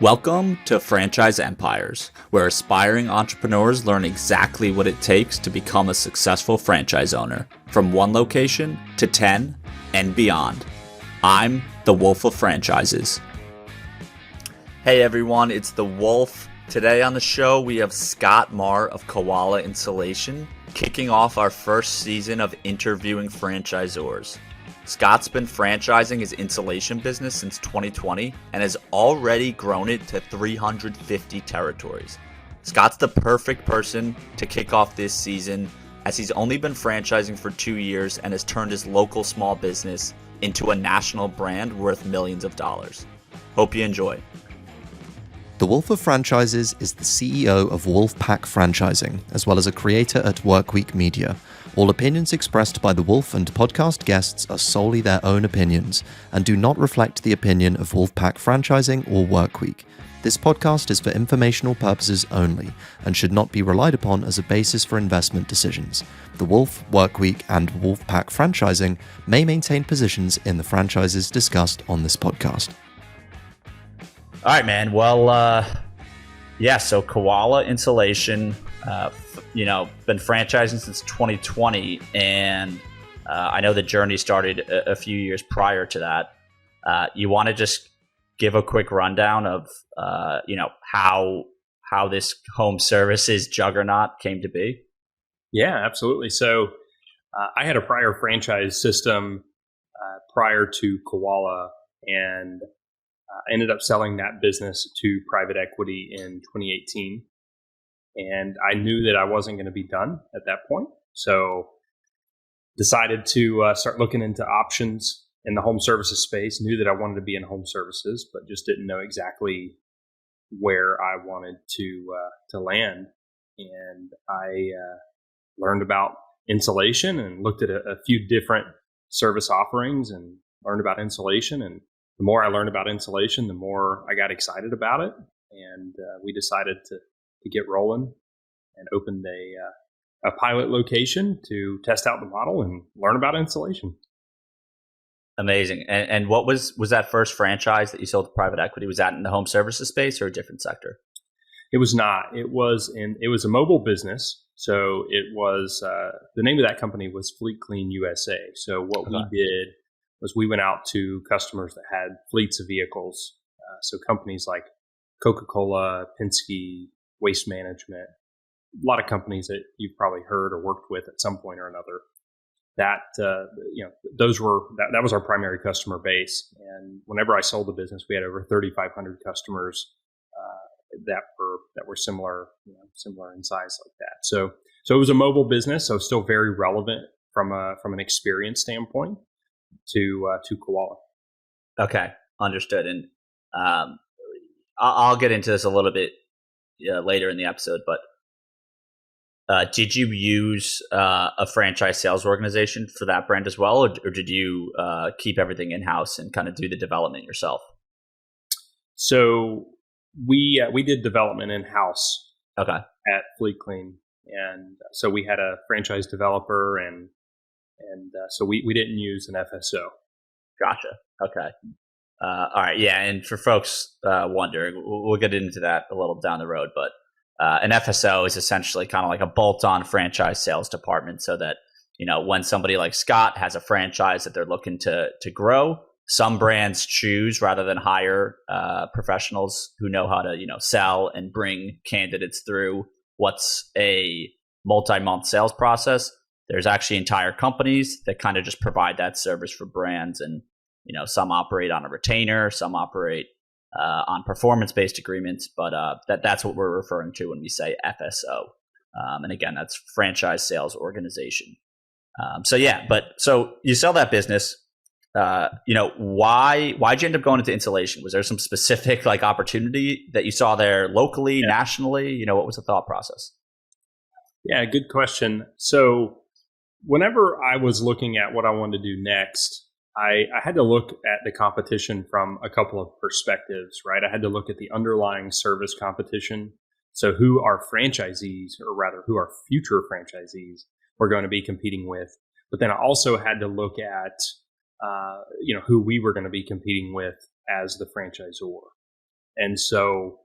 Welcome to Franchise Empires, where aspiring entrepreneurs learn exactly what it takes to become a successful franchise owner, from one location to 10 and beyond. I'm the Wolf of Franchises. Hey everyone, it's the Wolf. Today on the show, we have Scott Marr of Koala Insulation, kicking off our first season of interviewing franchisors. Scott's been franchising his insulation business since 2020 and has already grown it to 350 territories. Scott's the perfect person to kick off this season, as he's only been franchising for 2 years and has turned his local small business into a national brand worth millions of dollars. Hope you enjoy. The Wolf of Franchises is the CEO of Wolfpack Franchising, as well as a creator at Workweek Media. All opinions expressed by the Wolf and podcast guests are solely their own opinions and do not reflect the opinion of Wolfpack Franchising or Workweek. This podcast is for informational purposes only and should not be relied upon as a basis for investment decisions. The Wolf, Workweek, and Wolfpack Franchising may maintain positions in the franchises discussed on this podcast. All right, man. Well, so Koala Insulation, been franchising since 2020, and I know the journey started a few years prior to that. You want to just give a quick rundown of, how this home services juggernaut came to be? Yeah, absolutely. So I had a prior franchise system prior to Koala, and I ended up selling that business to private equity in 2018. And I knew that I wasn't going to be done at that point. So decided to start looking into options in the home services space. Knew that I wanted to be in home services, but just didn't know exactly where I wanted to land. And I learned about insulation and looked at a few different service offerings and learned about insulation. And the more I learned about insulation, the more I got excited about it. And we decided to get rolling and opened a pilot location to test out the model and learn about insulation. Amazing. And what was that first franchise that you sold to private equity? Was that in the home services space or a different sector? It was not. It was a mobile business. So it was the name of that company was Fleet Clean USA. So what we did was we went out to customers that had fleets of vehicles. So companies like Coca-Cola, Penske, Waste Management, a lot of companies that you've probably heard or worked with at some point or another. That was our primary customer base. And whenever I sold the business, we had over 3,500 customers that were similar in size like that. So it was a mobile business, so still very relevant from an experience standpoint to Koala. Okay, understood. And I'll get into this a little bit later in the episode, but did you use a franchise sales organization for that brand as well, or did you keep everything in-house and kind of do the development yourself? So we did development in-house. Okay. At Fleet Clean, and so we had a franchise developer, and so we didn't use an FSO. Gotcha. Okay. All right. Yeah. And for folks wondering, we'll get into that a little down the road, but an FSO is essentially kind of like a bolt-on franchise sales department, so that, when somebody like Scott has a franchise that they're looking to grow, some brands choose, rather than hire professionals who know how to, sell and bring candidates through what's a multi-month sales process. There's actually entire companies that kind of just provide that service for brands, and some operate on a retainer, some operate on performance-based agreements, but that's what we're referring to when we say FSO. And again, that's franchise sales organization. So you sell that business. Why'd you end up going into insulation? Was there some specific opportunity that you saw there locally, nationally? What was the thought process? Yeah, good question. So whenever I was looking at what I wanted to do next, I had to look at the competition from a couple of perspectives, right? I had to look at the underlying service competition. So who our franchisees, or rather who our future franchisees were going to be competing with. But then I also had to look at, who we were going to be competing with as the franchisor. And so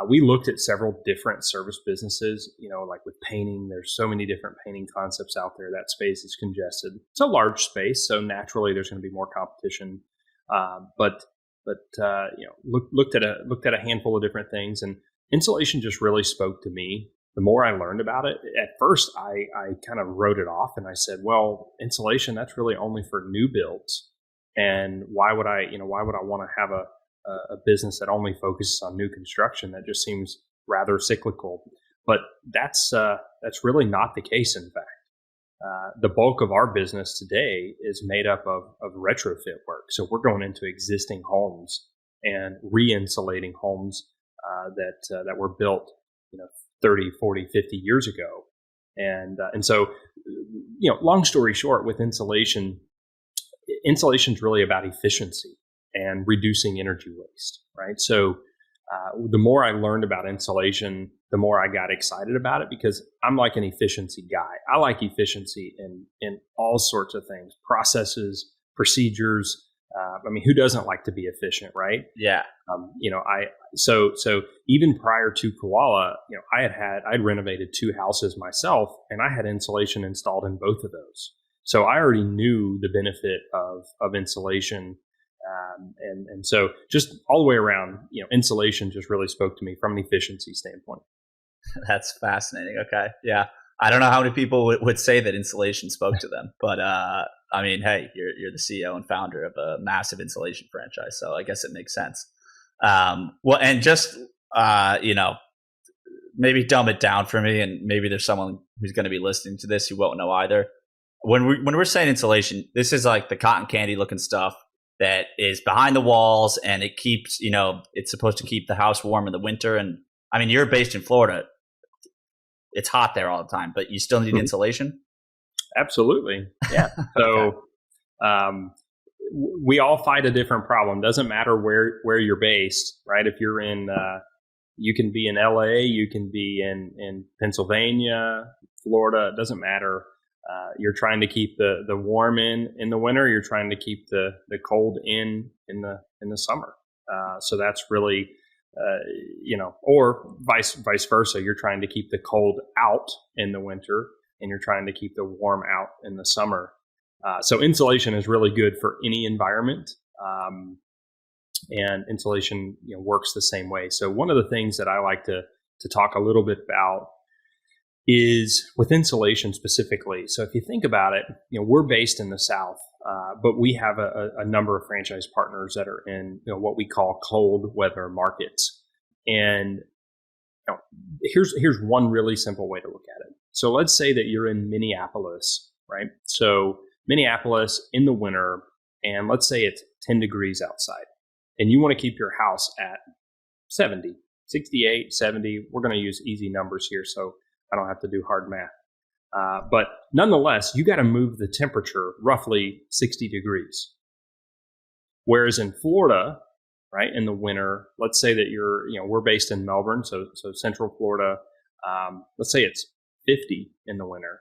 we looked at several different service businesses, like with painting, there's so many different painting concepts out there. That space is congested. It's a large space, so naturally there's going to be more competition. But looked at a handful of different things, and insulation just really spoke to me. The more I learned about it, at first I kind of wrote it off, and I said, well, insulation, that's really only for new builds. And why would I want to have a business that only focuses on new construction? That just seems rather cyclical. But that's really not the case. In fact, the bulk of our business today is made up of retrofit work. So we're going into existing homes and re-insulating homes that were built 30, 40, 50 years ago. And so, long story short, with insulation is really about efficiency and reducing energy waste, right? So the more I learned about insulation, the more I got excited about it, because I'm like an efficiency guy. I like efficiency in all sorts of things, processes, procedures. Who doesn't like to be efficient, right? Yeah. So even prior to Koala, I'd renovated 2 houses myself, and I had insulation installed in both of those. So I already knew the benefit of insulation. And so just all the way around, insulation just really spoke to me from an efficiency standpoint. That's fascinating. Okay. Yeah. I don't know how many people would say that insulation spoke to them, but hey, you're the CEO and founder of a massive insulation franchise, so I guess it makes sense. Well, and just maybe dumb it down for me, and maybe there's someone who's going to be listening to this who won't know either. When we're saying insulation, this is like the cotton candy looking stuff that is behind the walls, and it keeps, it's supposed to keep the house warm in the winter. And you're based in Florida. It's hot there all the time, but you still need insulation? Absolutely. Yeah. So we all fight a different problem. Doesn't matter where you're based, right? If you're in, you can be in LA, you can be in Pennsylvania, Florida, it doesn't matter. You're trying to keep the warm in the winter. You're trying to keep the cold in the summer. So that's really, or vice versa. You're trying to keep the cold out in the winter, and you're trying to keep the warm out in the summer. So insulation is really good for any environment. And insulation, works the same way. So one of the things that I like to talk a little bit about is with insulation specifically. So if you think about it, we're based in the South, but we have a number of franchise partners that are in what we call cold weather markets. And here's one really simple way to look at it. So let's say that you're in Minneapolis, right? So Minneapolis in the winter, and let's say it's 10 degrees outside, and you want to keep your house at 70, 68, 70. We're going to use easy numbers here, so I don't have to do hard math. But nonetheless, you got to move the temperature roughly 60 degrees. Whereas in Florida, right, in the winter, let's say that we're based in Melbourne, so Central Florida. Let's say it's 50 in the winter,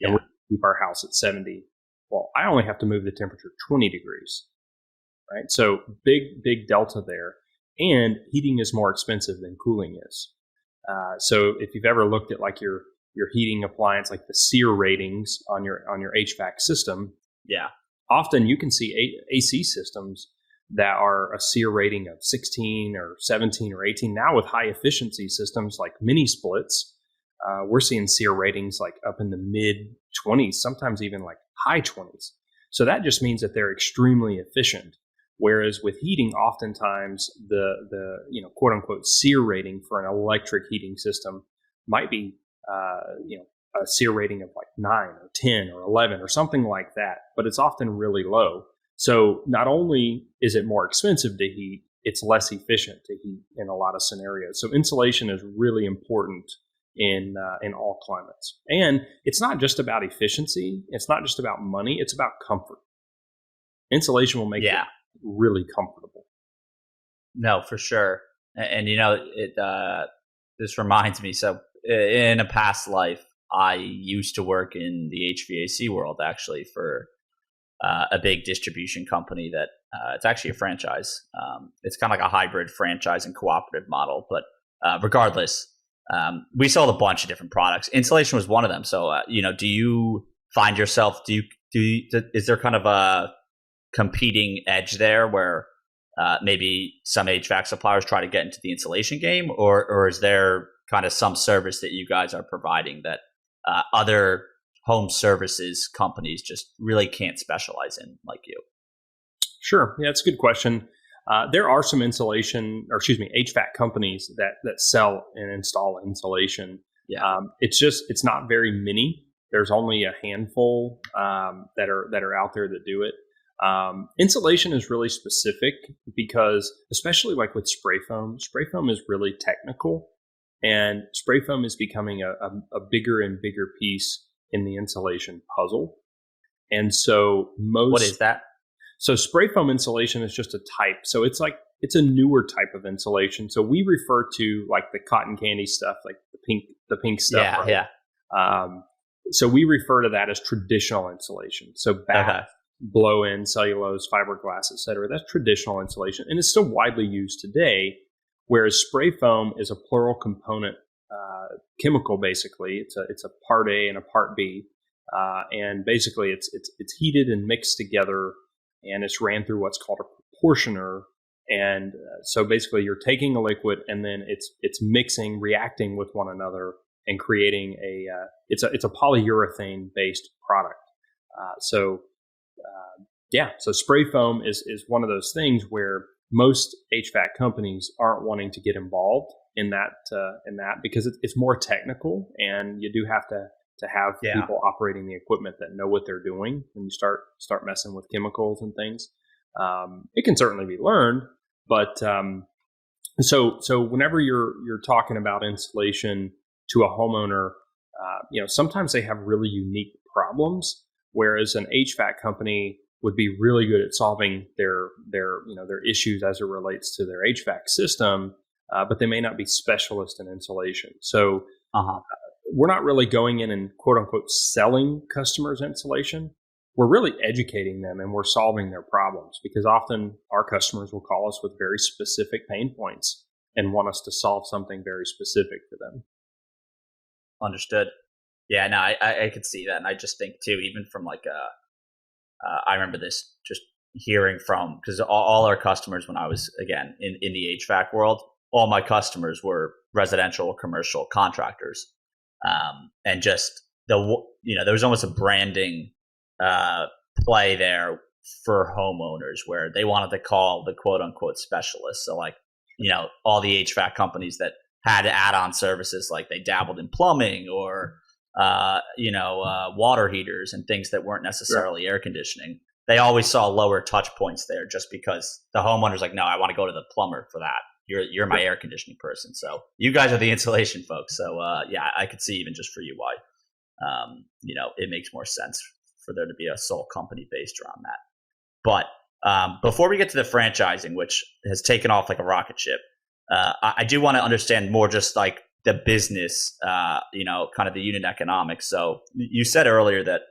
and we keep our house at 70. Well, I only have to move the temperature 20 degrees, right? So big delta there. And heating is more expensive than cooling is. So if you've ever looked at like your heating appliance, like the SEER ratings on your HVAC system, often you can see AC systems that are a SEER rating of 16 or 17 or 18. Now with high efficiency systems like mini splits, we're seeing SEER ratings like up in the mid 20s, sometimes even like high 20s. So that just means that they're extremely efficient. Whereas with heating, oftentimes the quote unquote SEER rating for an electric heating system might be a SEER rating of like 9 or 10 or 11 or something like that, but it's often really low. So not only is it more expensive to heat, it's less efficient to heat in a lot of scenarios. So insulation is really important in all climates. And it's not just about efficiency. It's not just about money. It's about comfort. Insulation will make it really comfortable. No, for sure. And this reminds me. So in a past life, I used to work in the HVAC world actually for a big distribution company that it's actually a franchise. It's kind of like a hybrid franchise and cooperative model. But regardless, we sold a bunch of different products. Insulation was one of them. So, do you find yourself, is there kind of a competing edge there where maybe some HVAC suppliers try to get into the insulation game, or is there kind of some service that you guys are providing that other home services companies just really can't specialize in like you? Sure. Yeah, it's a good question. There are some HVAC companies that sell and install insulation. Yeah. It's not very many. There's only a handful that are out there that do it. Insulation is really specific because, especially like with spray foam is really technical, and spray foam is becoming a bigger and bigger piece in the insulation puzzle. And so what is that? So spray foam insulation is just a type. So it's a newer type of insulation. So we refer to like the cotton candy stuff, like the pink stuff. Yeah, right? yeah. So we refer to that as traditional insulation. So bath, blow-in, cellulose, fiberglass, et cetera. That's traditional insulation, and it's still widely used today. Whereas spray foam is a plural component chemical. Basically, it's a part A and a part B, and basically it's heated and mixed together, and it's ran through what's called a proportioner. And so basically, you're taking a liquid and then it's mixing, reacting with one another, and creating it's a polyurethane based product. So spray foam is one of those things where most HVAC companies aren't wanting to get involved in that because it's more technical, and you do have to have people operating the equipment that know what they're doing. When you start messing with chemicals and things, it can certainly be learned, but so whenever you're talking about insulation to a homeowner, sometimes they have really unique problems, whereas an HVAC company would be really good at solving their issues as it relates to their HVAC system, but they may not be specialists in insulation. So we're not really going in and quote unquote selling customers insulation. We're really educating them, and we're solving their problems, because often our customers will call us with very specific pain points and want us to solve something very specific for them. Understood. Yeah, no, I could see that. And I just think too, even from like I remember this just hearing from, because all our customers, when I was again in the HVAC world, all my customers were residential or commercial contractors, and just there was almost a branding play there for homeowners where they wanted to call the quote unquote specialists. So like all the HVAC companies that had add-on services, like they dabbled in plumbing or water heaters and things that weren't necessarily air conditioning. They always saw lower touch points there, just because the homeowner's like, no, I want to go to the plumber for that. You're my air conditioning person. So you guys are the insulation folks. So I could see even just for you why, it makes more sense for there to be a sole company based around that. But before we get to the franchising, which has taken off like a rocket ship, I do want to understand more just like the business, kind of the unit economics. So you said earlier that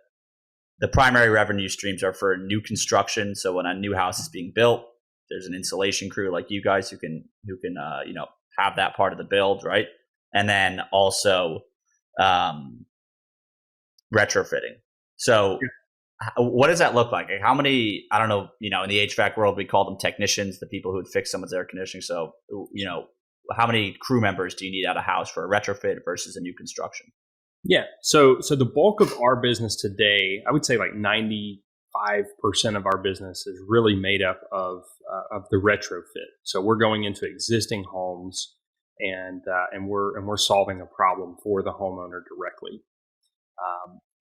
the primary revenue streams are for new construction. So when a new house is being built, there's an insulation crew like you guys who can have that part of the build, right? And then also retrofitting. So what does that look like? How many, I don't know, in the HVAC world, we call them technicians, the people who would fix someone's air conditioning. So, how many crew members do you need at a house for a retrofit versus a new construction? Yeah. So the bulk of our business today, I would say like 95% of our business is really made up of the retrofit. So we're going into existing homes and we're solving a problem for the homeowner directly.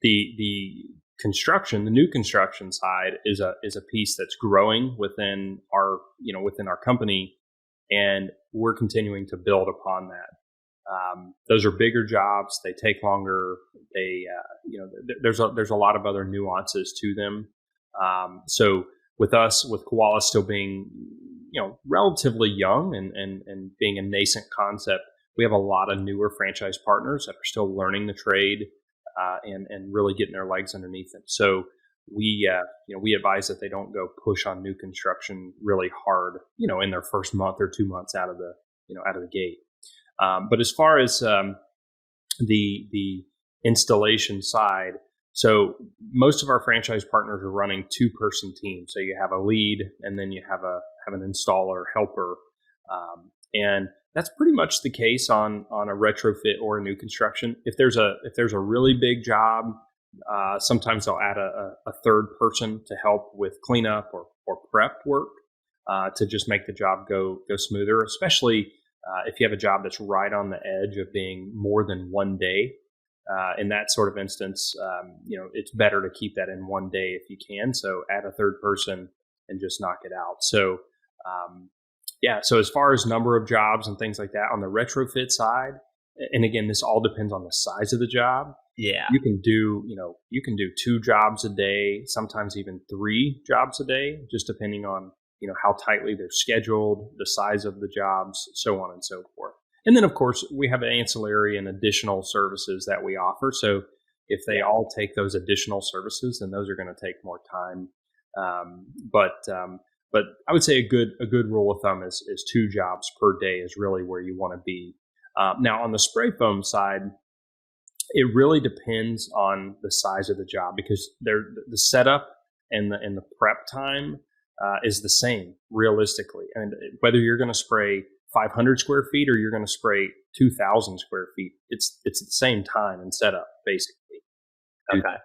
The construction, the new construction side is a piece that's growing within our company, and we're continuing to build upon that. Those are bigger jobs. They take longer. There's a lot of other nuances to them. So with us, with Koala still being, relatively young and being a nascent concept, we have a lot of newer franchise partners that are still learning the trade, and really getting their legs underneath them. So we advise that they don't go push on new construction really hard, in their first month or 2 months out of the gate. But as far as the installation side, so most of our franchise partners are running 2-person teams. So you have a lead, and then you have an installer helper, and that's pretty much the case on a retrofit or a new construction. If there's a really big job, sometimes they'll add a third person to help with cleanup or prep work to just make the job go smoother, especially if you have a job that's right on the edge of being more than one day. In that sort of instance, it's better to keep that in one day if you can. So add a third person and just knock it out. So, so as far as number of jobs and things like that on the retrofit side, and again, this all depends on the size of the job. Yeah. You can do 2 jobs a day, sometimes even 3 jobs a day, just depending on, how tightly they're scheduled, the size of the jobs, so on and so forth. And then, of course, we have ancillary and additional services that we offer. So if they all take those additional services, then those are going to take more time. But I would say a good rule of thumb is 2 jobs per day is really where you want to be. Now, on the spray foam side, it really depends on the size of the job, because the setup and the prep time is the same realistically. And whether you're going to spray 500 square feet or you're going to spray 2,000 square feet, it's the same time and setup basically. Okay.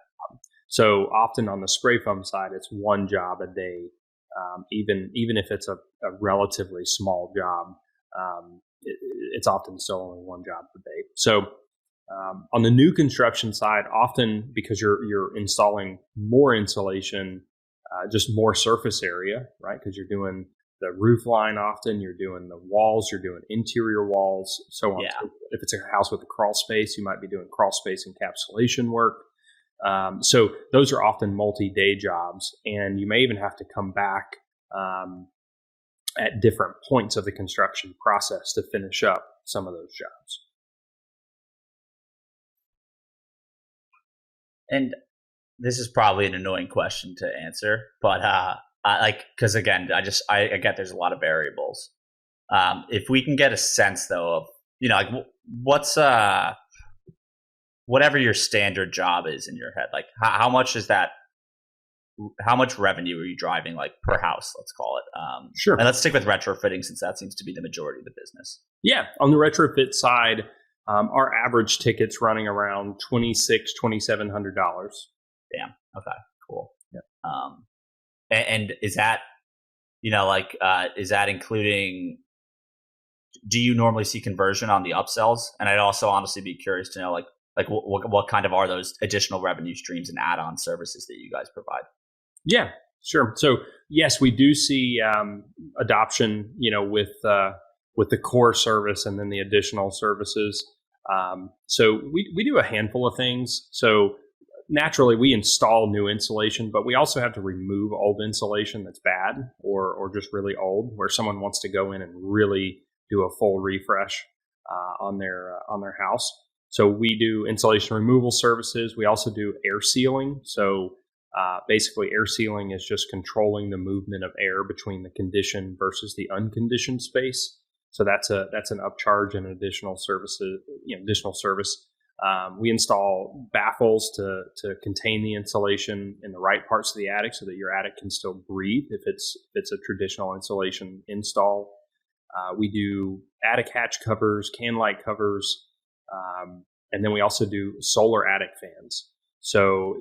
So often on the spray foam side, it's 1 job a day, even if it's a relatively small job. It's often still only 1 job per day. So on the new construction side, often because you're installing more insulation, just more surface area, right? Because you're doing the roof line often, you're doing the walls, you're doing interior walls, so on. Yeah. So if it's a house with a crawl space, you might be doing crawl space encapsulation work. So those are often multi-day jobs, and you may even have to come back at different points of the construction process to finish up some of those jobs. And this is probably an annoying question to answer, but because again, I get there's a lot of variables. If we can get a sense though of, what's whatever your standard job is in your head, like how much is that? How much revenue are you driving, like per house? Let's call it. Sure. And let's stick with retrofitting since that seems to be the majority of the business. Yeah, on the retrofit side, our average ticket's running around $2,700. Damn. Okay. Cool. Yeah. And is that, is that including? Do you normally see conversion on the upsells? And I'd also honestly be curious to know, like what kind of are those additional revenue streams and add-on services that you guys provide? Yeah, sure. So yes, we do see adoption, with the core service and then the additional services. So we do a handful of things. So naturally, we install new insulation, but we also have to remove old insulation that's bad or just really old, where someone wants to go in and really do a full refresh on their house. So we do insulation removal services. We also do air sealing. So basically, air sealing is just controlling the movement of air between the conditioned versus the unconditioned space. So that's an upcharge and additional services, additional service. We install baffles to contain the insulation in the right parts of the attic so that your attic can still breathe if it's a traditional insulation install. We do attic hatch covers, can light covers, and then we also do solar attic fans. So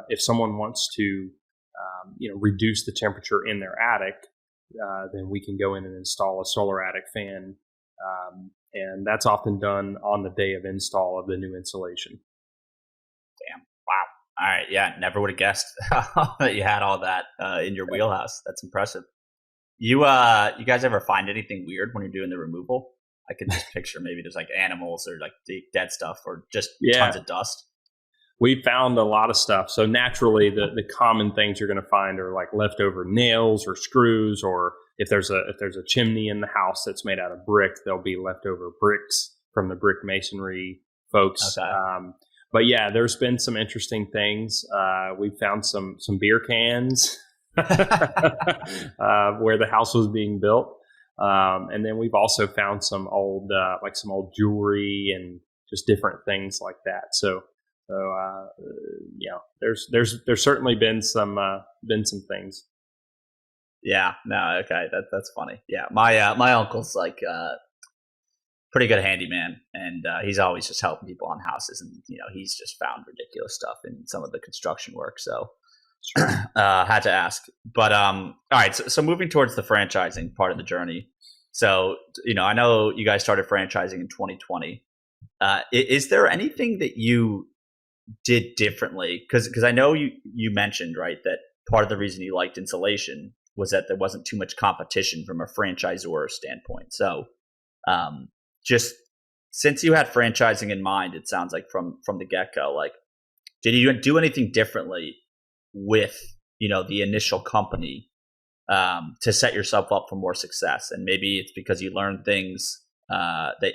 if someone wants to reduce the temperature in their attic, then we can go in and install a solar attic fan. And that's often done on the day of install of the new insulation. Damn. Wow. All right. Yeah. Never would have guessed that you had all that in your wheelhouse. That's impressive. You guys ever find anything weird when you're doing the removal? I could just picture maybe there's like animals or like dead stuff or just tons of dust. We found a lot of stuff. So naturally, the common things you're going to find are like leftover nails or screws, or if there's a chimney in the house that's made out of brick, there'll be leftover bricks from the brick masonry folks. Okay. but yeah, there's been some interesting things. We found some beer cans where the house was being built. And then we've also found some old jewelry and just different things like that. So there's certainly been some things. Yeah, no, okay, that's funny. Yeah, my uncle's like pretty good handyman, and he's always just helping people on houses, and he's just found ridiculous stuff in some of the construction work. So had to ask. But all right, so moving towards the franchising part of the journey. So I know you guys started franchising in 2020. Is there anything that you did differently? Because I know you mentioned, right, that part of the reason you liked insulation was that there wasn't too much competition from a franchisor standpoint. So just since you had franchising in mind, it sounds like from the get-go, like, did you do anything differently with the initial company to set yourself up for more success? And maybe it's because you learned things that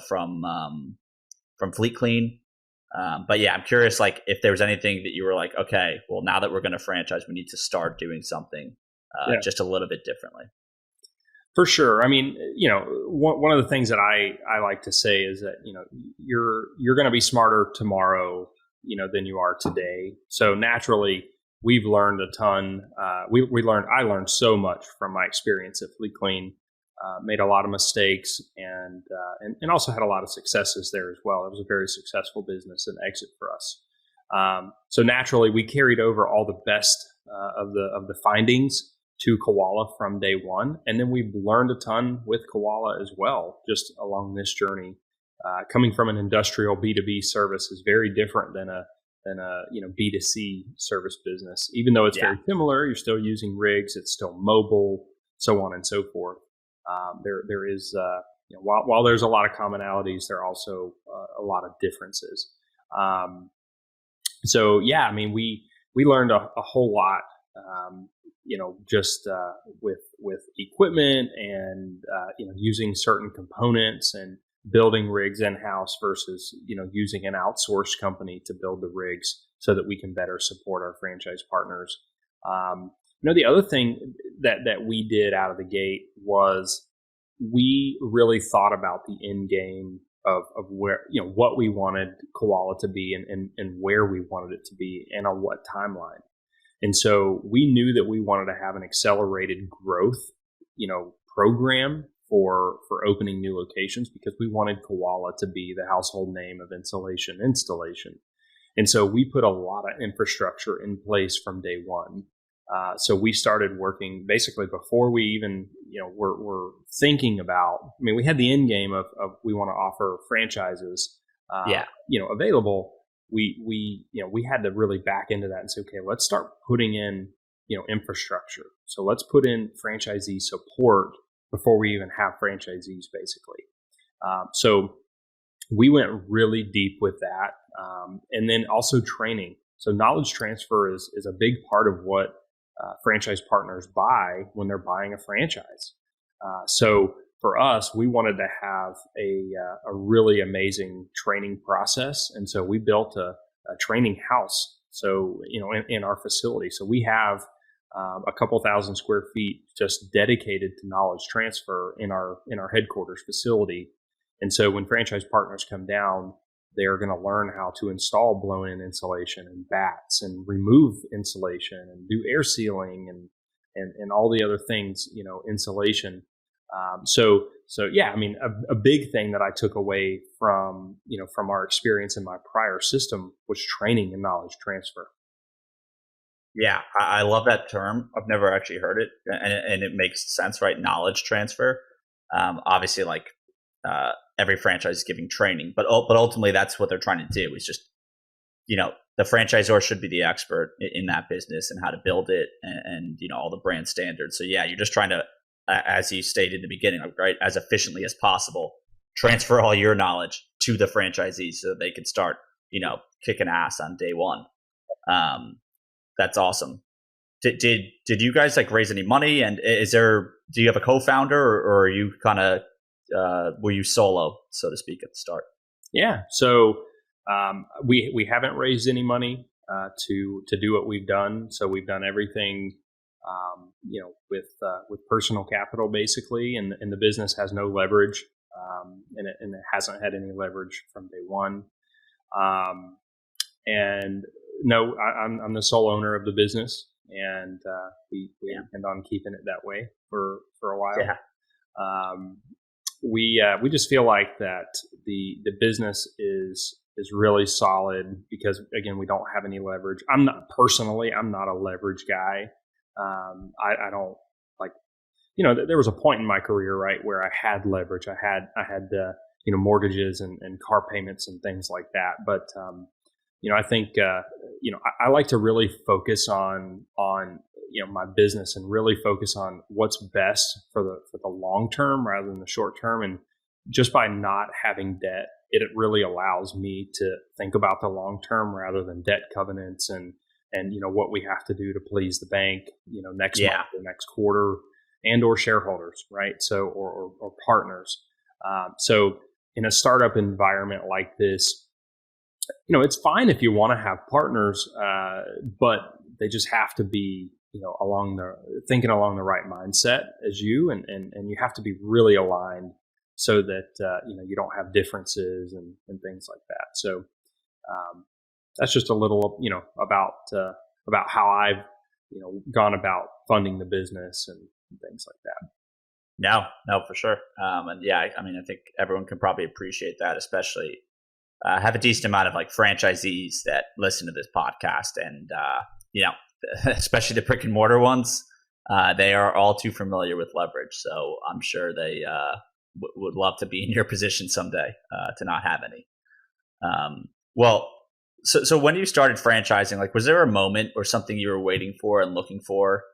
from Fleet Clean. But yeah, I'm curious, like, if there was anything that you were like, okay, well, now that we're going to franchise, we need to start doing something just a little bit differently. For sure. I mean, one of the things that I like to say is that, you're going to be smarter tomorrow, than you are today. So naturally, we've learned a ton. I learned so much from my experience at Fleet Clean. Made a lot of mistakes and also had a lot of successes there as well. It was a very successful business and exit for us. So naturally, we carried over all the best of the findings to Koala from day one, and then we've learned a ton with Koala as well, just along this journey. Coming from an industrial B2B service is very different than a B2C service business. Even though it's very similar, you're still using rigs, it's still mobile, so on and so forth. There is while there's a lot of commonalities, there are also a lot of differences. So yeah, I mean, we learned a whole lot. Just with equipment and using certain components and building rigs in house versus using an outsourced company to build the rigs so that we can better support our franchise partners. The other thing that we did out of the gate was we really thought about the end game of where what we wanted Koala to be and where we wanted it to be and on what timeline. And so we knew that we wanted to have an accelerated growth, program for opening new locations because we wanted Koala to be the household name of insulation installation. And so we put a lot of infrastructure in place from day one. So we started working basically before we even, were thinking about, I mean, we had the end game of we want to offer franchises, available. We had to really back into that and say, okay, let's start putting in, infrastructure. So let's put in franchisee support before we even have franchisees, basically. So we went really deep with that. And then also training. So knowledge transfer is a big part of what franchise partners buy when they're buying a franchise. So for us, we wanted to have a really amazing training process. And so we built a training house. So, in our facility. So we have a couple thousand square feet just dedicated to knowledge transfer in our headquarters facility. And so when franchise partners come down, they're going to learn how to install blown-in insulation and bats and remove insulation and do air sealing and all the other things, insulation. So yeah, I mean, a big thing that I took away from our experience in my prior system was training and knowledge transfer. Yeah, I love that term. I've never actually heard it, and it makes sense, right? Knowledge transfer. Obviously, like every franchise is giving training, but ultimately that's what they're trying to do. Is just the franchisor should be the expert in that business and how to build it, and all the brand standards. So yeah, you're just trying to, as you stated in the beginning, right, as efficiently as possible, transfer all your knowledge to the franchisees so that they can start, kicking ass on day one. That's awesome. Did you guys raise any money? And do you have a co-founder, or are you kind of were you solo, so to speak, at the start? Yeah. So We haven't raised any money to do what we've done. So we've done everything, with personal capital basically, and the business has no leverage, and it hasn't had any leverage from day one. And no, I'm the sole owner of the business, and we intend on keeping it that way for a while. Yeah. We just feel like that the business is really solid because, again, we don't have any leverage. I'm not a leverage guy. I don't like, there was a point in my career, right, where I had leverage. I had mortgages and car payments and things like that. But I think I like to really focus on my business and really focus on what's best for the long term rather than the short term. And just by not having debt, it really allows me to think about the long term rather than debt covenants and what we have to do to please the bank, next month or next quarter, and or shareholders, right? So or partners. So in a startup environment like this, it's fine if you want to have partners, but they just have to be, thinking along the right mindset as you, and you have to be really aligned so that, you don't have differences and things like that. So, that's just a little, about how I've, gone about funding the business and things like that. No, for sure. And yeah, I think everyone can probably appreciate that, especially have a decent amount of like franchisees that listen to this podcast, and especially the brick and mortar ones. They are all too familiar with leverage, so I'm sure they would love to be in your position someday to not have any. So when you started franchising, like, was there a moment or something you were waiting for and looking for,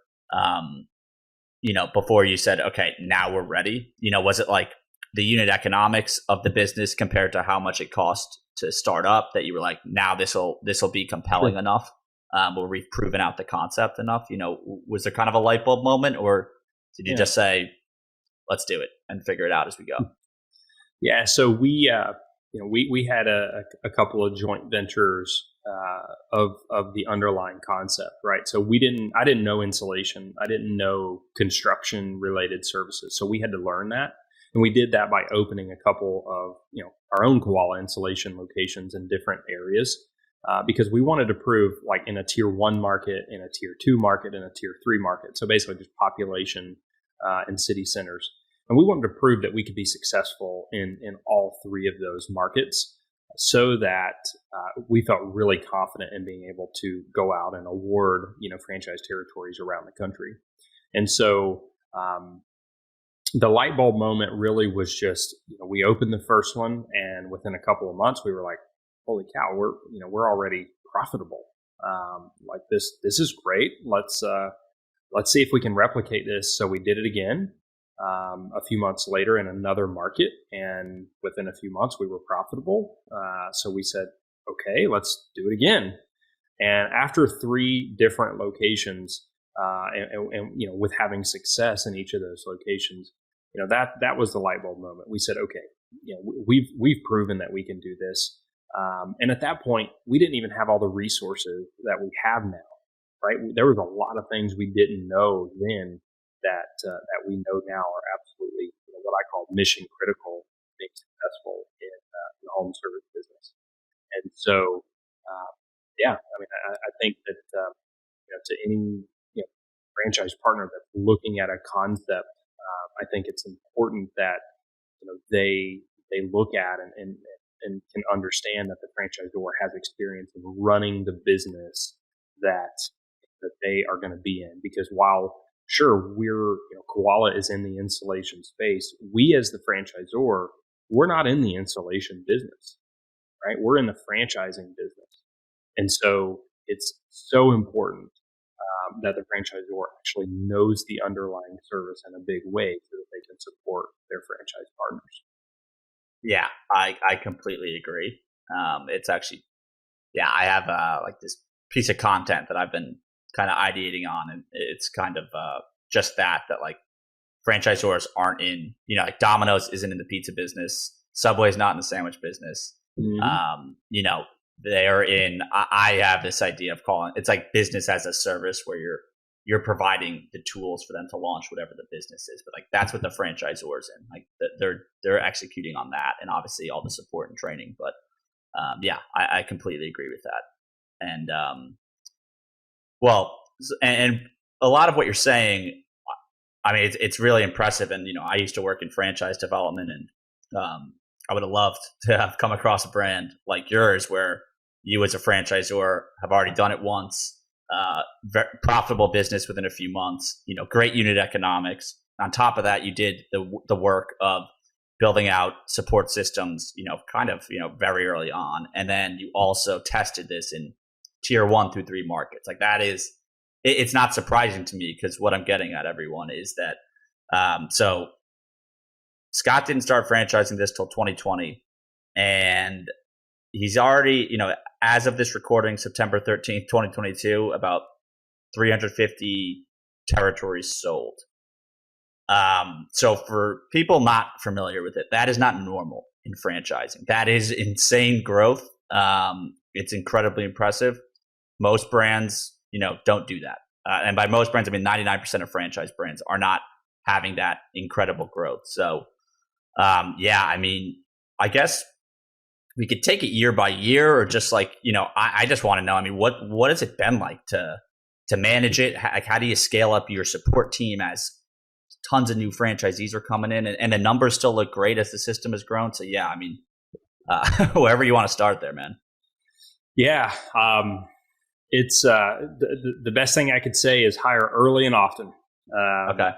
before you said, okay, now we're ready? Was it like the unit economics of the business compared to how much it cost to start up that you were like, now this will be compelling enough, where we've proven out the concept enough? Was there kind of a light bulb moment, or did you just say, let's do it and figure it out as we go? Yeah. So we had a couple of joint ventures of the underlying concept, right? So I didn't know insulation. I didn't know construction related services. So we had to learn that. And we did that by opening a couple of, our own Koala Insulation locations in different areas, because we wanted to prove, like, in a tier 1 market, in a tier 2 market, in a tier 3 market. So basically just population and city centers. And we wanted to prove that we could be successful in all 3 of those markets, so that we felt really confident in being able to go out and award, franchise territories around the country. And so the light bulb moment really was just, we opened the first one, and within a couple of months we were like, holy cow, we're already profitable. Like this is great. Let's see if we can replicate this. So we did it again. A few months later in another market, and within a few months we were profitable. So we said, okay, let's do it again. And after 3 different locations, and with having success in each of those locations, that was the light bulb moment. We said, okay, we've proven that we can do this. And at that point, we didn't even have all the resources that we have now, right? There was a lot of things we didn't know then that we know now are absolutely, what I call mission critical to being successful in the home service business. And so, I think that to any franchise partner that's looking at a concept, I think it's important that they look at and can understand that the franchisor has experience in running the business that they are going to be in. Because while sure, Koala is in the insulation space, we as the franchisor, we're not in the insulation business, right? We're in the franchising business. And so it's so important that the franchisor actually knows the underlying service in a big way so that they can support their franchise partners. Yeah, I completely agree. It's actually, I have like this piece of content that I've been kind of ideating on, and it's kind of just that like franchisors aren't in, like Domino's isn't in the pizza business, Subway's not in the sandwich business, Mhm. You know, they're in. I have this idea of calling it's like business as a service, where you're providing the tools for them to launch whatever the business is. But like that's what the franchisor's in. Like they're executing on that, and obviously all the support and training. But yeah, I completely agree with that. And well, and a lot of what you're saying, I mean, it's really impressive. And I used to work in franchise development, and I would have loved to have come across a brand like yours, where you, as a franchisor, have already done it once. Profitable business within a few months. Great unit economics. On top of that, you did the work of building out support systems. Kind of very early on, and then you also tested this in tier 1 through 3 markets. Like that is, it's not surprising to me, because what I'm getting at, everyone, is that so Scott didn't start franchising this till 2020, and he's already, as of this recording, September 13th, 2022, about 350 territories sold. So for people not familiar with it, that is not normal in franchising. That is insane growth. It's incredibly impressive. Most brands, don't do that. And by most brands, I mean 99% of franchise brands are not having that incredible growth. So, yeah, I mean, I guess we could take it year by year, or just like, I just want to know, I mean, what has it been like to manage it? How do you scale up your support team as tons of new franchisees are coming in, and the numbers still look great as the system has grown? So yeah, I mean, wherever you want to start there, man. Yeah. It's the best thing I could say is hire early and often. Okay.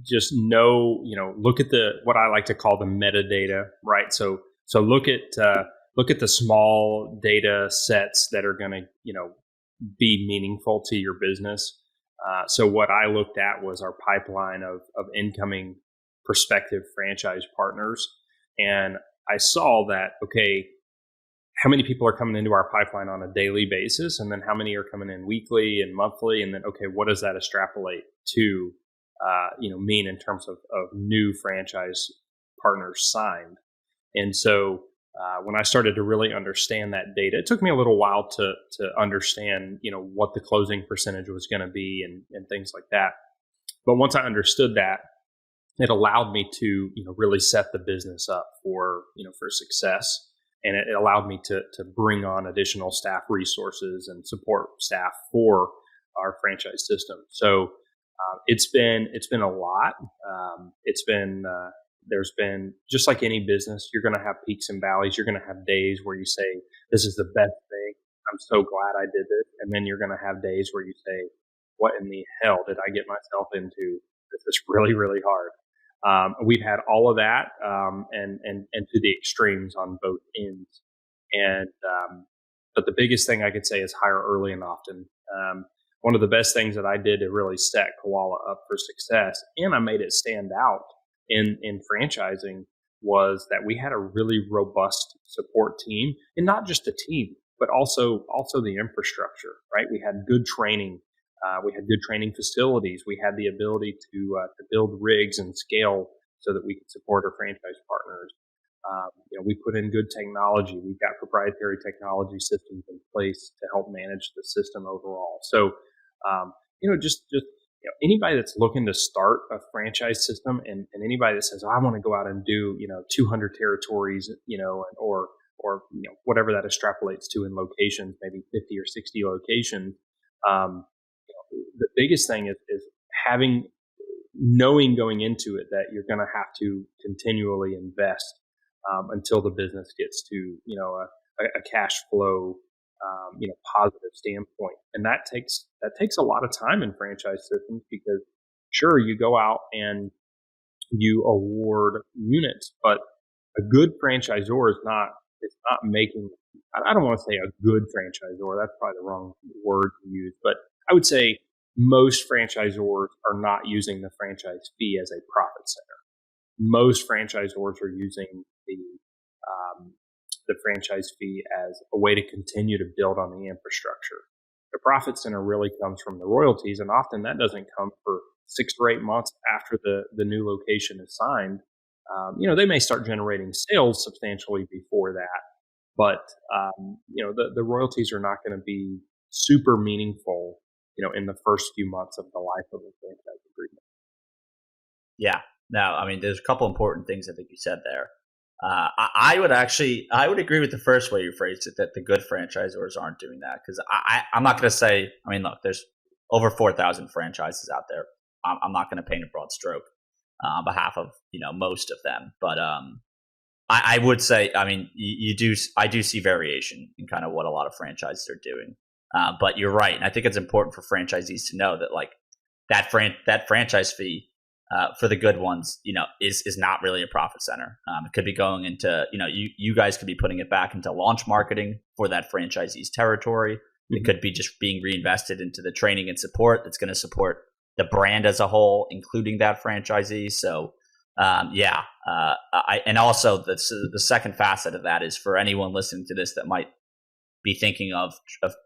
Just look at what I like to call the metadata, right? So look at the small data sets that are going to be meaningful to your business. So what I looked at was our pipeline of incoming prospective franchise partners, and I saw that, okay, how many people are coming into our pipeline on a daily basis, and then how many are coming in weekly and monthly, and then, okay, what does that extrapolate to mean in terms of new franchise partners signed? And so when I started to really understand that data, it took me a little while to understand what the closing percentage was going to be, and things like that. But once I understood that, it allowed me to really set the business up for success. And it allowed me to bring on additional staff resources and support staff for our franchise system. So it's been a lot. There's been, just like any business, you're going to have peaks and valleys. You're going to have days where you say, "This is the best thing. I'm so glad I did this," and then you're going to have days where you say, "What in the hell did I get myself into? This is really, really hard." We've had all of that, and to the extremes on both ends. And but the biggest thing I could say is hire early and often. One of the best things that I did to really set Koala up for success, and I made it stand out in franchising, was that we had a really robust support team, and not just a team, but also the infrastructure. Right, we had good training. We had good training facilities. We had the ability to build rigs and scale so that we could support our franchise partners. We put in good technology. We've got proprietary technology systems in place to help manage the system overall. So, just anybody that's looking to start a franchise system, and anybody that says, "Oh, I want to go out and do 200 territories," or whatever that extrapolates to in locations, maybe 50 or 60 locations. The biggest thing is knowing going into it that you're going to have to continually invest until the business gets to a cash flow positive standpoint, and that takes a lot of time in franchise systems, because sure, you go out and you award units, but a good franchisor is not making, I don't want to say a good franchisor, that's probably the wrong word to use, but I would say most franchisors are not using the franchise fee as a profit center. Most franchisors are using the franchise fee as a way to continue to build on the infrastructure. The profit center really comes from the royalties, and often that doesn't come for 6 or 8 months after the new location is signed. They may start generating sales substantially before that, but the royalties are not going to be super meaningful, in the first few months of the life of a franchise agreement. Yeah. No, I mean, there's a couple important things I think you said there. I would agree with the first way you phrased it, that the good franchisors aren't doing that, because I'm not going to say. I mean, look, there's over 4,000 franchises out there. I'm not going to paint a broad stroke on behalf of most of them, but I would say, I mean, I do see variation in kind of what a lot of franchises are doing, but you're right, and I think it's important for franchisees to know that like that franchise fee. For the good ones, is not really a profit center. It could be going into, you guys could be putting it back into launch marketing for that franchisee's territory. Mm-hmm. It could be just being reinvested into the training and support that's going to support the brand as a whole, including that franchisee. So, and also the second facet of that is for anyone listening to this that might be thinking of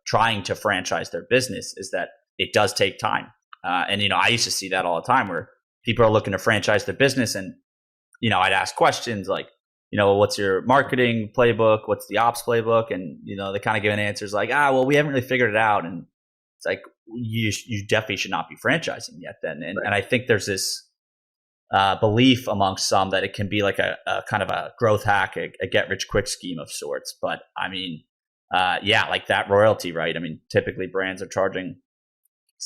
trying to franchise their business, is that it does take time. And I used to see that all the time where people are looking to franchise their business, and I'd ask questions like, what's your marketing playbook? What's the ops playbook? And they kind of give answers like, well, we haven't really figured it out. And it's like, you definitely should not be franchising yet then. And, right. And I think there's this belief amongst some that it can be like a kind of a growth hack, a get rich quick scheme of sorts. But I mean, like that royalty, right? I mean, typically brands are charging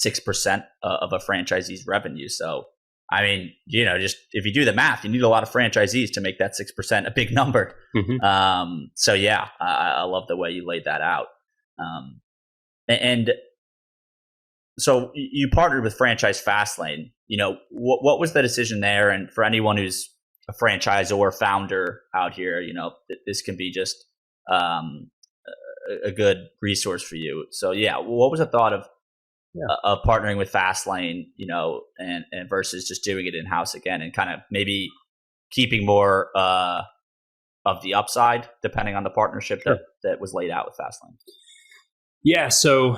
6% of a franchisee's revenue. So I mean, just if you do the math, you need a lot of franchisees to make that 6% a big number. Mm-hmm. So yeah, I love the way you laid that out. And so you partnered with Franchise Fastlane. What was the decision there? And for anyone who's a franchisor or founder out here, this can be just a good resource for you. So yeah, what was the thought of partnering with Fastlane, and versus just doing it in-house again, and kind of maybe keeping more of the upside depending on the partnership that was laid out with Fastlane? Yeah, so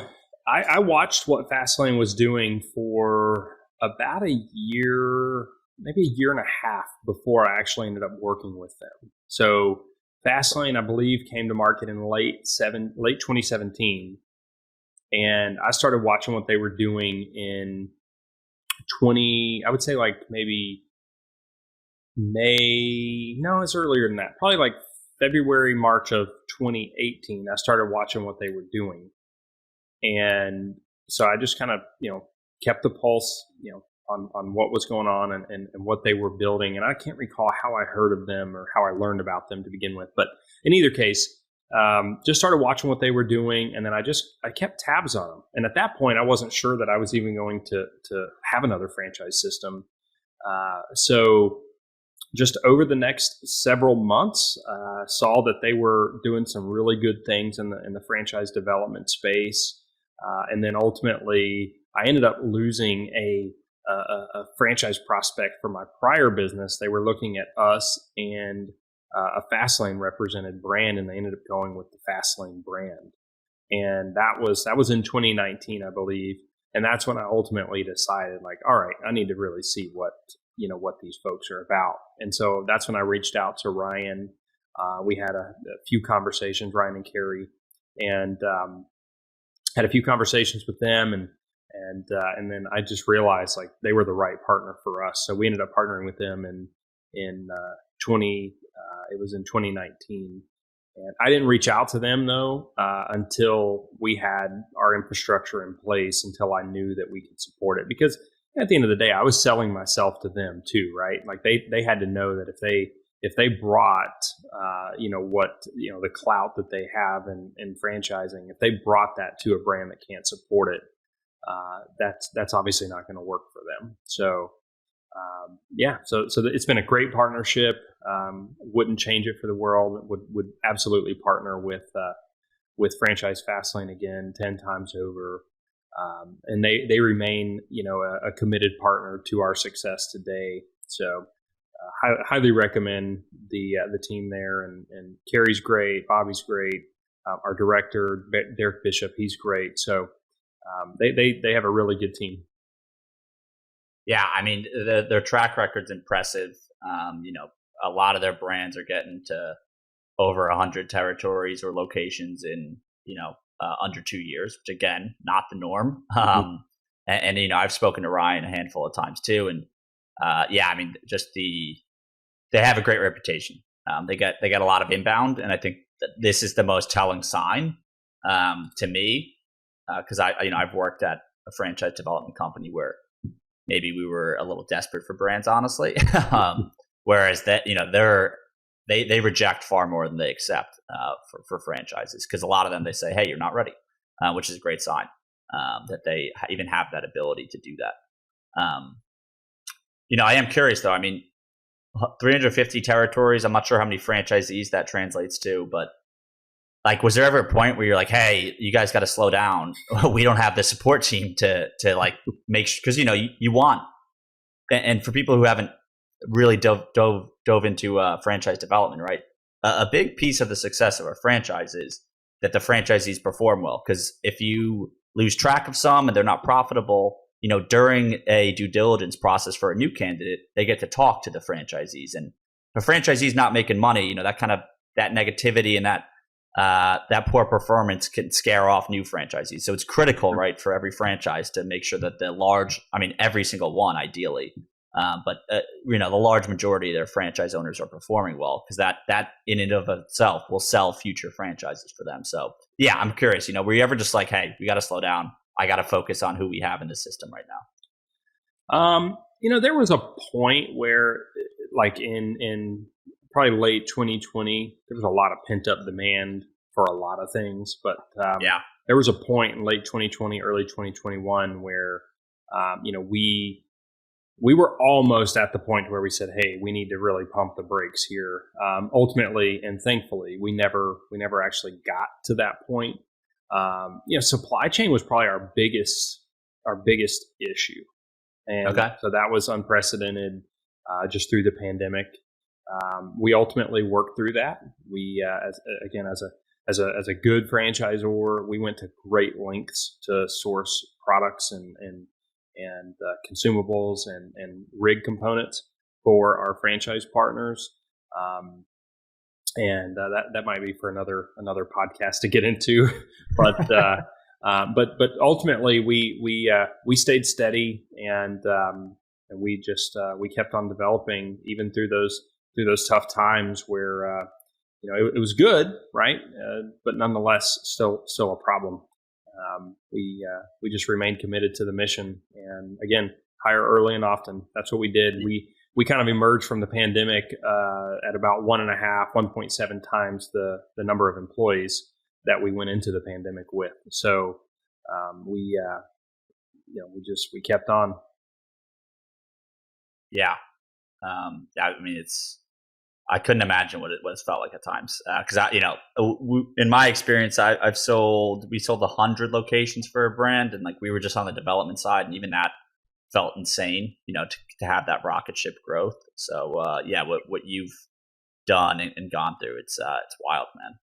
I watched what Fastlane was doing for about a year, maybe a year and a half before I actually ended up working with them. So Fastlane, I believe, came to market in late 2017. And I started watching what they were doing in I would say like maybe it's earlier than that. Probably like February, March of 2018. I started watching what they were doing. And so I just kind of, kept the pulse, on what was going on and what they were building. And I can't recall how I heard of them or how I learned about them to begin with. But in either case, just started watching what they were doing, and then I kept tabs on them. And at that point, I wasn't sure that I was even going to have another franchise system. So just over the next several months, saw that they were doing some really good things in the franchise development space. And then ultimately, I ended up losing a franchise prospect for my prior business. They were looking at us and a Fastlane represented brand, and they ended up going with the Fastlane brand. And that was in 2019, I believe. And that's when I ultimately decided, like, all right, I need to really see what these folks are about. And so that's when I reached out to Ryan. We had a few conversations, Ryan and Carrie, and had a few conversations with them, and then I just realized like they were the right partner for us. So we ended up partnering with them in 2019. And I didn't reach out to them though until we had our infrastructure in place, until I knew that we could support it. Because at the end of the day, I was selling myself to them too, right? Like they had to know that if they brought the clout that they have in franchising, if they brought that to a brand that can't support it, that's obviously not going to work for them. So so it's been a great partnership. Wouldn't change it for the world. Would absolutely partner with Franchise Fastlane again 10 times over. And they remain, a committed partner to our success today. So highly recommend the team there. And Carrie's great, Bobby's great. Our director, Derek Bishop, he's great. So they have a really good team. Yeah, I mean, their track record's impressive. A lot of their brands are getting to over 100 territories or locations in, under 2 years, which again, not the norm. And I've spoken to Ryan a handful of times too. And they have a great reputation. They get a lot of inbound, and I think that this is the most telling sign to me, because I've worked at a franchise development company where maybe we were a little desperate for brands, honestly. Whereas that they reject far more than they accept for franchises, because a lot of them, they say, hey, you're not ready, which is a great sign that they even have that ability to do that. I am curious though. I mean, 350 territories. I'm not sure how many franchisees that translates to, but like, was there ever a point where you're like, hey, you guys got to slow down? We don't have the support team to like make sure, because you want, and for people who haven't really dove into franchise development, right? A big piece of the success of a franchise is that the franchisees perform well. Because if you lose track of some and they're not profitable, during a due diligence process for a new candidate, they get to talk to the franchisees. And if a franchisee's not making money, that negativity and that poor performance can scare off new franchisees. So it's critical, right, for every franchise to make sure that every single one, ideally, but the large majority of their franchise owners are performing well, because that in and of itself will sell future franchises for them. So yeah, I'm curious, were you ever just like, hey, we got to slow down? I got to focus on who we have in the system right now. There was a point where, like in probably late 2020, there was a lot of pent up demand for a lot of things. But there was a point in late 2020, early 2021 where, we were almost at the point where we said, hey, we need to really pump the brakes here. Ultimately, and thankfully, we never actually got to that point. Supply chain was probably our biggest issue. And so that was unprecedented just through the pandemic. We ultimately worked through that. We, as a good franchisor, we went to great lengths to source products and consumables and rig components for our franchise partners. And that might be for another podcast to get into, but ultimately we stayed steady, and we kept on developing even through those tough times where it was good, right? But nonetheless still a problem. We just remained committed to the mission, and again, hire early and often. That's what we did. We kind of emerged from the pandemic at about 1.7 times the number of employees that we went into the pandemic with. So we kept on. Yeah. I mean, I couldn't imagine what it's felt like at times. Because in my experience, we sold 100 locations for a brand, and like we were just on the development side, and even that felt insane, to have that rocket ship growth. So what you've done and gone through, it's wild, man.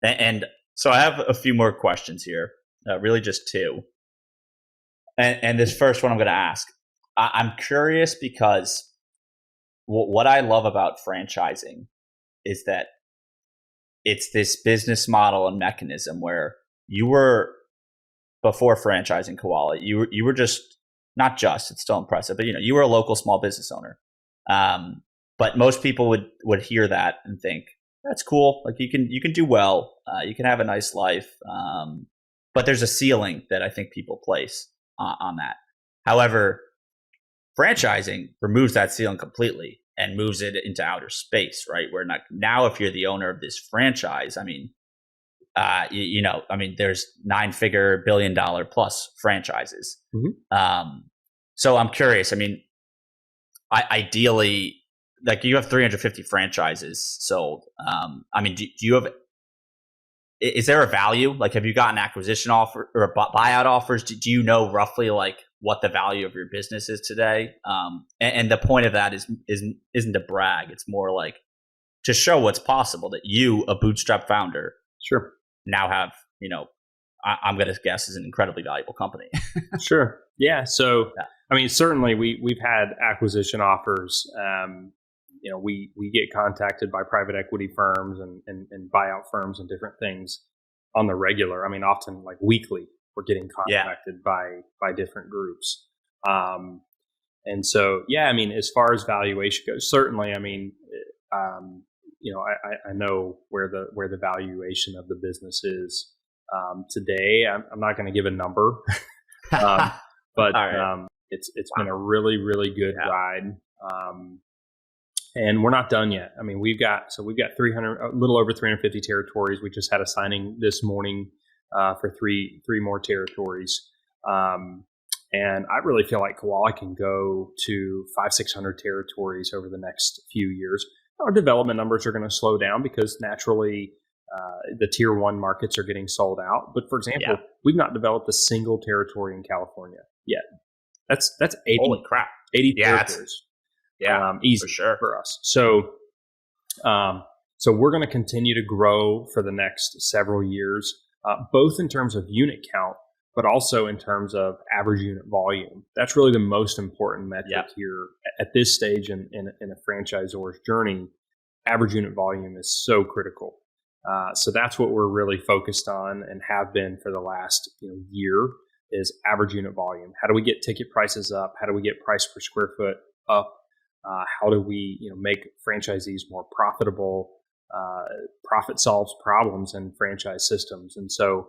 And so I have a few more questions here, really just two. And this first one I'm going to ask, I'm curious because what I love about franchising is that it's this business model and mechanism where you were, before franchising Koala, you were just, not just, it's still impressive, but you were a local small business owner. But most people would hear that and think, that's cool. Like you can do well, you can have a nice life. But there's a ceiling that I think people place on that. However, franchising removes that ceiling completely and moves it into outer space, right? Where now if you're the owner of this franchise, there's 9-figure $1 billion plus franchises. Mm-hmm. So I'm curious. Ideally, like you have 350 franchises sold. Do you have? Is there a value? Like, have you gotten acquisition offer or buyout offers? Do you know roughly like what the value of your business is today? And the point of that isn't to brag. It's more like to show what's possible, that you, a bootstrap founder, sure, now have, I'm going to guess is an incredibly valuable company. Sure. Yeah. So, certainly we've had acquisition offers. we get contacted by private equity firms and buyout firms and different things on the regular. I mean, often like weekly, we're getting contacted by different groups. And so, I mean, as far as valuation goes, certainly, I mean, I know where the valuation of the business is today. I'm not going to give a number, but right. It's been a really, really good ride. And we're not done yet. I mean, we've got 300, a little over 350 territories. We just had a signing this morning for three more territories. And I really feel like Koala can go to 500-600 territories over the next few years. Our development numbers are going to slow down because naturally the tier 1 markets are getting sold out. But for example, we've not developed a single territory in California yet. That's 80. Holy crap. 80 territories. Easy for sure for us. So we're going to continue to grow for the next several years, both in terms of unit count, but also in terms of average unit volume. That's really the most important metric here at this stage in a franchisor's journey. Average unit volume is so critical. So that's what we're really focused on and have been for the last year is average unit volume. How do we get ticket prices up? How do we get price per square foot up? How do we make franchisees more profitable? Profit solves problems in franchise systems. And so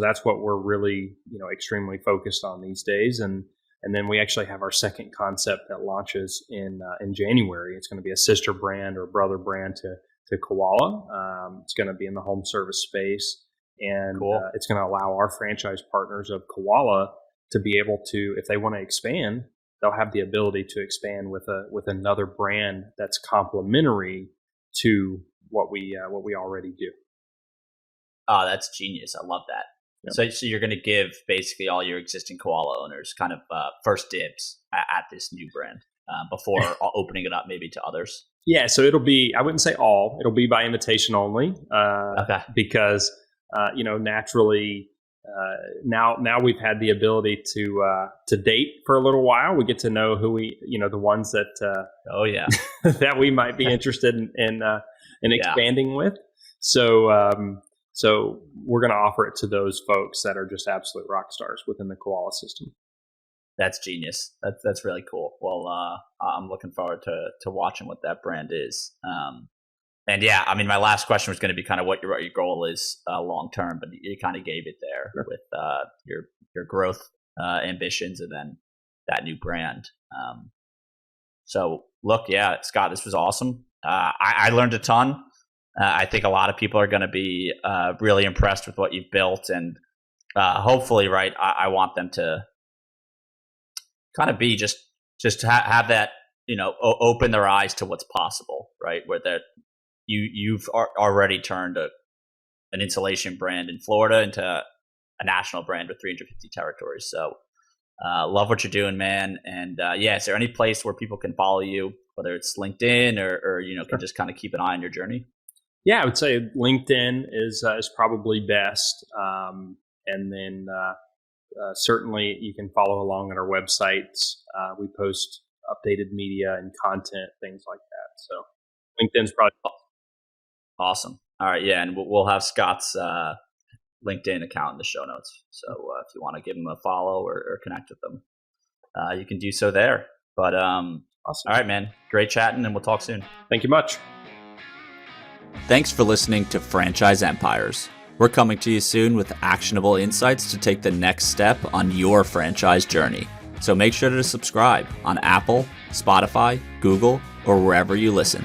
that's what we're really extremely focused on these days. And then we actually have our second concept that launches in January. It's going to be a sister brand or brother brand to Koala. It's going to be in the home service space. And it's going to allow our franchise partners of Koala to be able to, if they want to expand, they'll have the ability to expand with another brand that's complementary to what we already do. Oh, that's genius! I love that. Yep. So you're going to give basically all your existing Koala owners kind of first dibs at this new brand before opening it up maybe to others. Yeah, so it'll be, I wouldn't say all, it'll be by invitation only because naturally. Now we've had the ability to date for a little while. We get to know who the ones that that we might be interested in expanding with. So we're going to offer it to those folks that are just absolute rock stars within the Koala system. That's genius. That's really cool. Well, I'm looking forward to watching what that brand is. And I mean, my last question was going to be kind of what your goal is long term, but you kind of gave it there with your growth ambitions and then that new brand. So look, Scott, this was awesome. I learned a ton. I think a lot of people are going to be really impressed with what you've built, and hopefully, right, I want them to kind of be just have that open their eyes to what's possible, right, where that. You've already turned an insulation brand in Florida into a national brand with 350 territories. So love what you're doing, man. And is there any place where people can follow you, whether it's LinkedIn or can just kind of keep an eye on your journey? Yeah, I would say LinkedIn is probably best. And then certainly you can follow along on our websites. We post updated media and content, things like that. So LinkedIn's probably awesome. All right, and we'll have Scott's LinkedIn account in the show notes. So if you want to give him a follow or connect with them, you can do so there. But awesome. All right, man. Great chatting, and we'll talk soon. Thank you much. Thanks for listening to Franchise Empires. We're coming to you soon with actionable insights to take the next step on your franchise journey. So make sure to subscribe on Apple, Spotify, Google, or wherever you listen.